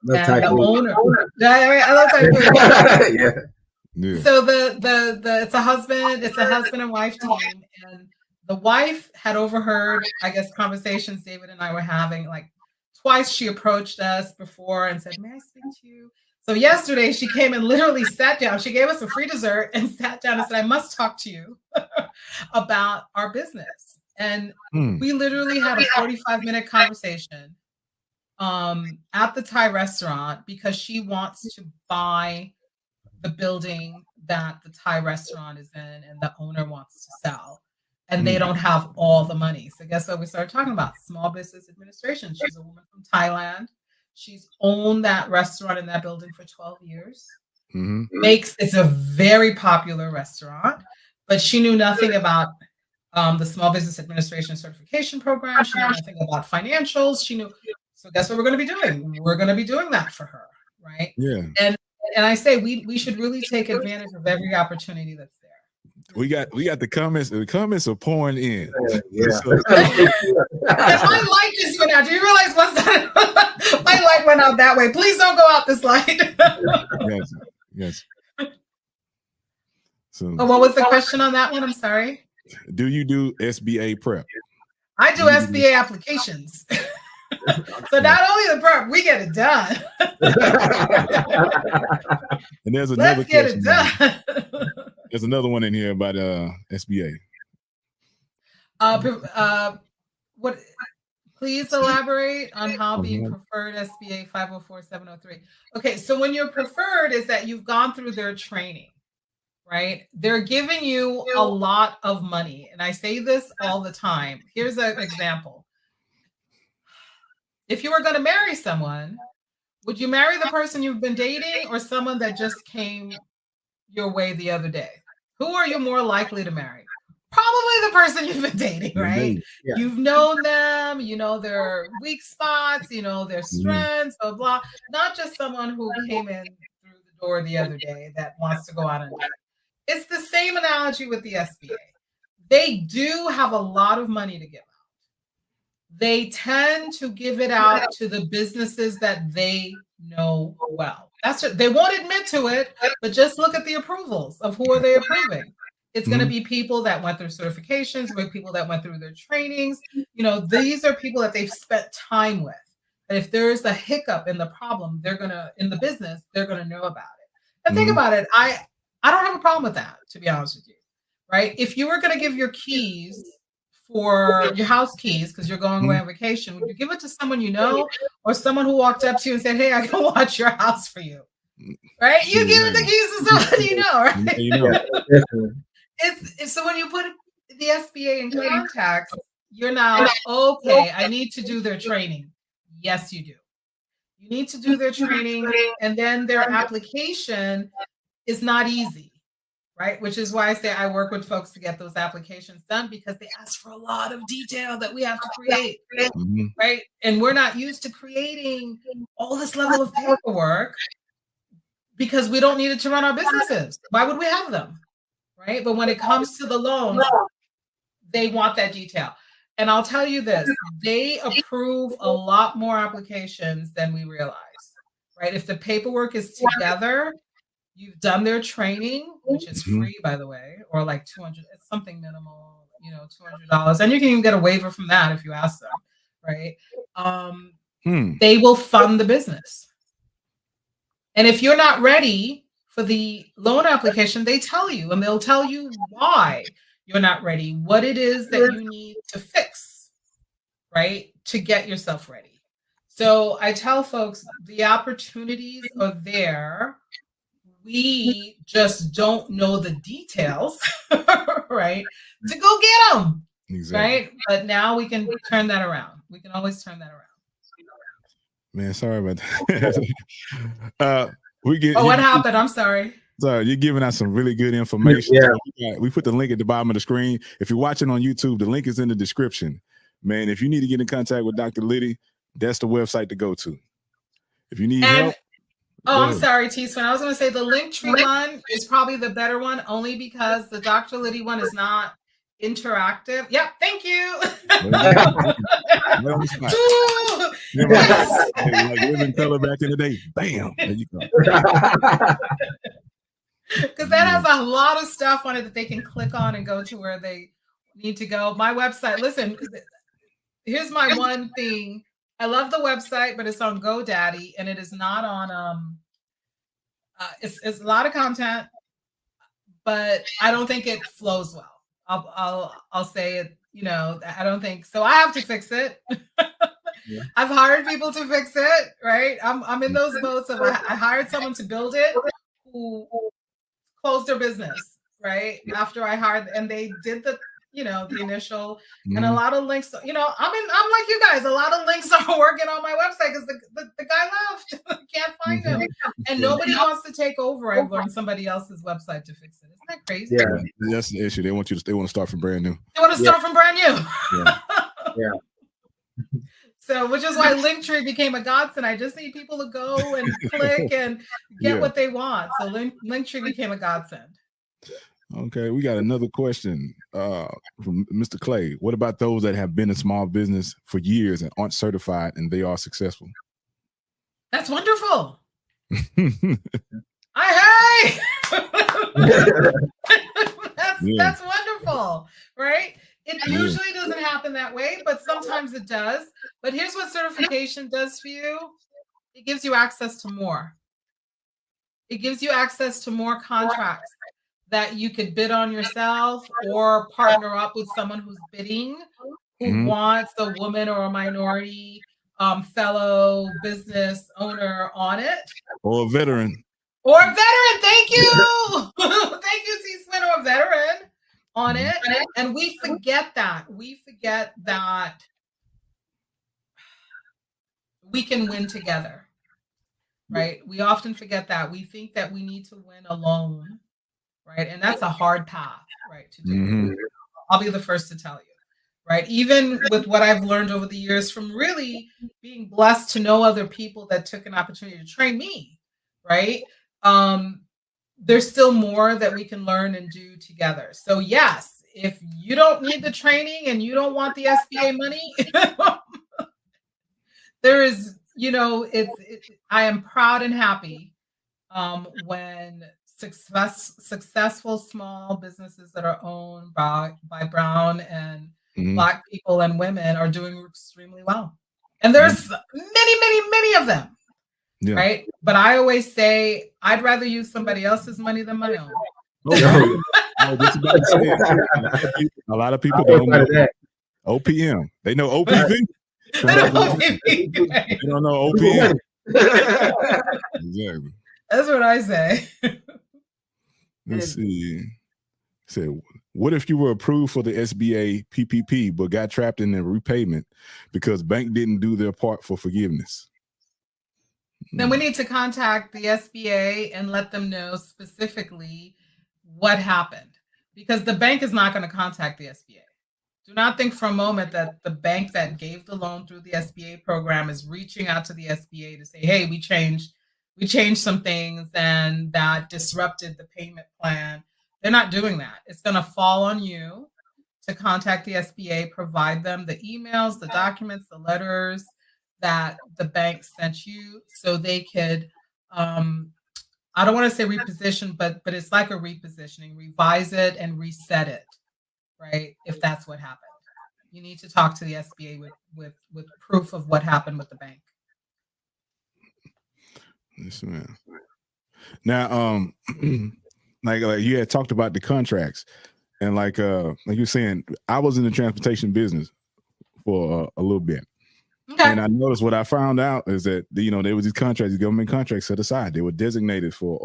And the owner, I love Thai food. Yeah. So it's a husband and wife team, and the wife had overheard, I guess, conversations David and I were having. Like twice she approached us before and said, "May I speak to you?" So yesterday she came and literally sat down. She gave us a free dessert and sat down and said, "I must talk to you about our business." And we literally had a 45-minute conversation at the Thai restaurant because she wants to buy the building that the Thai restaurant is in and the owner wants to sell. And they don't have all the money. So guess what we started talking about? Small Business Administration. She's a woman from Thailand. She's owned that restaurant in that building for 12 years. It's a very popular restaurant, but she knew nothing about the Small Business Administration certification program. She knew nothing about financials. So guess what we're going to be doing? We're going to be doing that for her, right? Yeah. And I say we should really take advantage of every opportunity that's there. We got the comments. The comments are pouring in. Yeah. My light just went out. Do you realize what's that? My light went out that way. Please don't go out this light. Yes. So, what was the question on that one? I'm sorry. Do you do SBA prep? I do SBA applications. So not only the prep, we get it done. And there's another Let's get it done. There's another one in here about SBA. What Please elaborate on how being preferred SBA 504-703. Okay, so when you're preferred is that you've gone through their training, right? They're giving you a lot of money. And I say this all the time. Here's an example. If you were going to marry someone, would you marry the person you've been dating or someone that just came your way the other day? Who are you more likely to marry? Probably the person you've been dating, right? Yeah. You've known them, you know their weak spots, you know their strengths, blah, blah. Not just someone who came in through the door the other day that wants to go out and date. It's the same analogy with the SBA. They do have a lot of money to give out. They tend to give it out to the businesses that they know well. That's it. They won't admit to it, but just look at the approvals of who are they approving. It's going to be people that went through certifications, with people that went through their trainings. You know, these are people that they've spent time with. And if there's a hiccup in the problem, in the business, they're going to know about it. And think about it. I don't have a problem with that, to be honest with you, right? If you were going to give your keys for your house keys, because you're going away on vacation, would you give it to someone you know or someone who walked up to you and said, hey, I can watch your house for you, right? You give it the keys to someone you know, right? You know. It's so when you put the SBA in context, you're now, okay, I need to do their training. Yes, you do. You need to do their training, and then their application is not easy, right? Which is why I say I work with folks to get those applications done, because they ask for a lot of detail that we have to create, right? And we're not used to creating all this level of paperwork because we don't need it to run our businesses. Why would we have them? Right? But when it comes to the loans, they want that detail. And I'll tell you this, they approve a lot more applications than we realize, right? If the paperwork is together, you've done their training, which is free, by the way, or like $200, it's something minimal, you know, $200. And you can even get a waiver from that if you ask them, right? They will fund the business. And if you're not ready for the loan application, they tell you, and they'll tell you why you're not ready, what it is that you need to fix, right, to get yourself ready. So I tell folks the opportunities are there. We just don't know the details, right, to go get them, right? But now we can turn that around. We can always turn that around. Man, sorry about that. What happened? I'm sorry. Sorry, you're giving out some really good information. Yeah. We put the link at the bottom of the screen. If you're watching on YouTube, the link is in the description. Man, if you need to get in contact with Dr. Lydie, that's the website to go to. If you need help. I'm sorry, T-Swin. I was going to say the Linktree one is probably the better one, only because the Dr. Lydie one is not interactive. Yep, thank you. Like living color back in the day. Bam. There you go. Because that has a lot of stuff on it that they can click on and go to where they need to go. My website, listen, here's my one thing. I love the website, but it's on GoDaddy, and it is not on it's a lot of content, but I don't think it flows well. I'll say it, you know, I don't think so. I have to fix it. I've hired people to fix it, right? I'm in those boats of I hired someone to build it who closed their business, right? After I hired, and they did the, you know, the initial and a lot of links, you know, I'm like you guys, a lot of links are working on my website because the guy left. Can't find him. And nobody wants to take over. I've learned somebody else's website to fix it. Isn't that crazy? Yeah, that's the issue. They want to start from brand new. They want to start from brand new. So, which is why Linktree became a godsend. I just need people to go and click and get what they want. So Linktree became a godsend. Okay, we got another question from Mr. Clay. What about those that have been in small business for years and aren't certified and they are successful? That's wonderful. That's wonderful, right? It usually doesn't happen that way, but sometimes it does. But here's what certification does for you. It gives you access to more. It gives you access to more contracts that you could bid on yourself or partner up with someone who's bidding who wants a woman or a minority fellow business owner on it. Or a veteran. Or a veteran, thank you. Thank you, C-Swin, or a veteran on it. And we forget that. We forget that we can win together, right? We often forget that. We think that we need to win alone, right? And that's a hard path, right, to do. I'll be the first to tell you. Right. Even with what I've learned over the years from really being blessed to know other people that took an opportunity to train me. Right. There's still more that we can learn and do together. So, yes, if you don't need the training and you don't want the SBA money, there is, I am proud and happy when successful small businesses that are owned by Brown and Black people and women are doing extremely well. And there's many of them, right? But I always say, I'd rather use somebody else's money than my own. A lot of people don't know OPM. They know OPV. They don't know OPV. Right? They don't know OPM. Exactly. That's what I say. Let's see. So, what if you were approved for the SBA PPP but got trapped in the repayment because bank didn't do their part for forgiveness? Then we need to contact the SBA and let them know specifically what happened, because the bank is not going to contact the SBA. Do not think for a moment that the bank that gave the loan through the SBA program is reaching out to the SBA to say, hey, we changed some things and that disrupted the payment plan. They're not doing that. It's going to fall on you to contact the SBA, provide them the emails, the documents, the letters that the bank sent you so they could, I don't want to say reposition, but it's like a repositioning, revise it and reset it, right? If that's what happened. You need to talk to the SBA with proof of what happened with the bank. Yes, ma'am. Now, like you had talked about the contracts, and like you were saying, I was in the transportation business for a little bit. Okay. And I noticed what I found out is that there was these contracts, these government contracts set aside. They were designated for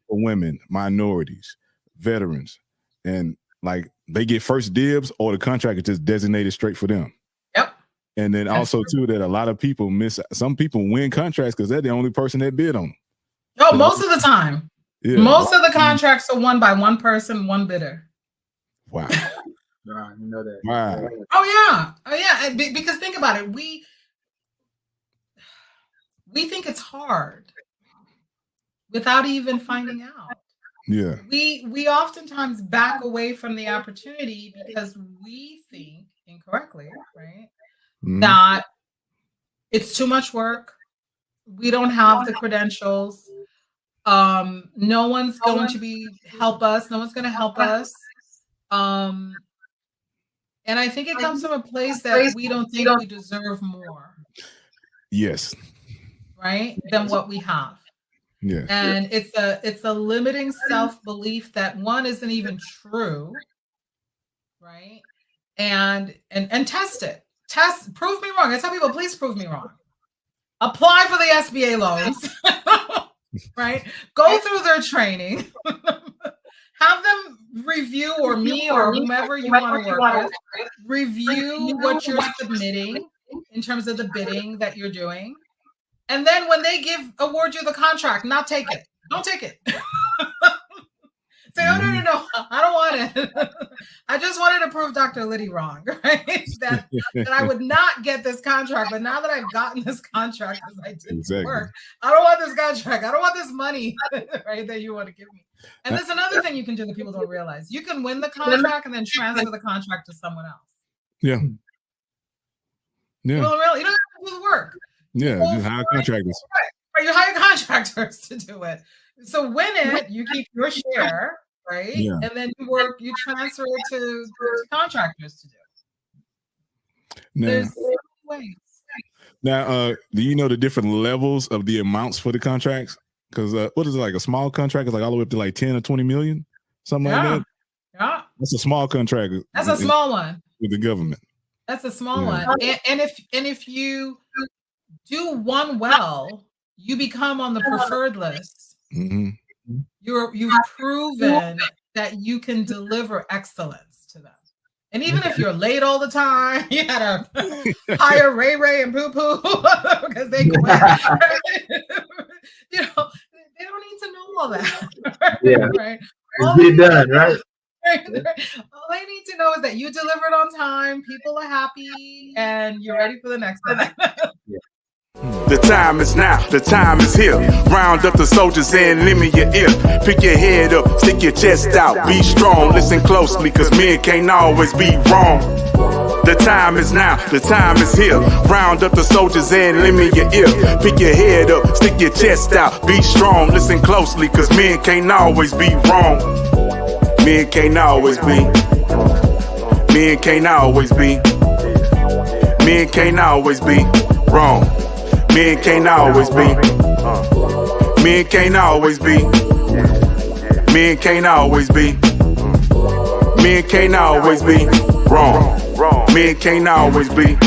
women, minorities, veterans, and like they get first dibs, or the contract is just designated straight for them. Yep. And then also too that a lot of people some people win contracts because they're the only person that bid on them. Oh, so most of the time. Yeah. Most of the contracts are won by one person, one bidder. Wow. You know that. Wow. Oh yeah. Because think about it. We think it's hard without even finding out. Yeah. We oftentimes back away from the opportunity because we think incorrectly, right? That it's too much work. We don't have the credentials. No one's going to help us. No one's going to help us. And I think it comes from a place that we don't think we deserve more. Yes. Right? Than what we have. Yeah. And it's a limiting self-belief that one isn't even true. Right? And test it. Prove me wrong. I tell people, please prove me wrong. Apply for the SBA loans. Right? Go through their training. Have them review, or me or whomever you want to work with, review what you're submitting in terms of the bidding that you're doing. And then when they award you the contract, not take it. Don't take it. Say, oh, no, I don't want it. I just wanted to prove Dr. Lydie wrong, right? That I would not get this contract. But now that I've gotten this contract because I did work, I don't want this contract. I don't want this money, right, that you want to give me. And there's another thing you can do that people don't realize. You can win the contract and then transfer the contract to someone else. Yeah. Yeah. You don't have to do the work. Yeah, you hire contractors. Right. You hire contractors to do it. So win it, you keep your share, right? Yeah. And then you transfer it to contractors to do. There's ways. Now, do you know the different levels of the amounts for the contracts? Because what is it, like a small contract is like all the way up to like 10 or 20 million, something like that? Yeah. That's a small contract. That's a small one. With the government. That's a small one. And if you do one well, you become on the preferred list. Mm-hmm. You've proven that you can deliver excellence to them. And even if you're late all the time, you had to hire Ray and Poo Poo because they quit. You know, they don't need to know all that. Yeah. Right? Get it done, right? All they need to know is that you delivered on time, people are happy, and you're ready for the next one. The time is now, the time is here. Round up the soldiers and lend me your ear. Pick your head up, stick your chest out, be strong, listen closely, cause men can't always be wrong. The time is now, the time is here. Round up the soldiers and lend me your ear. Pick your head up, stick your chest out, be strong, listen closely, cause men can't always be wrong. Men can't always be. Men can't always be. Men can't always be wrong. Men can't always be. Men can't always be. Men can't always be. Men can't always be wrong. Men can't always be.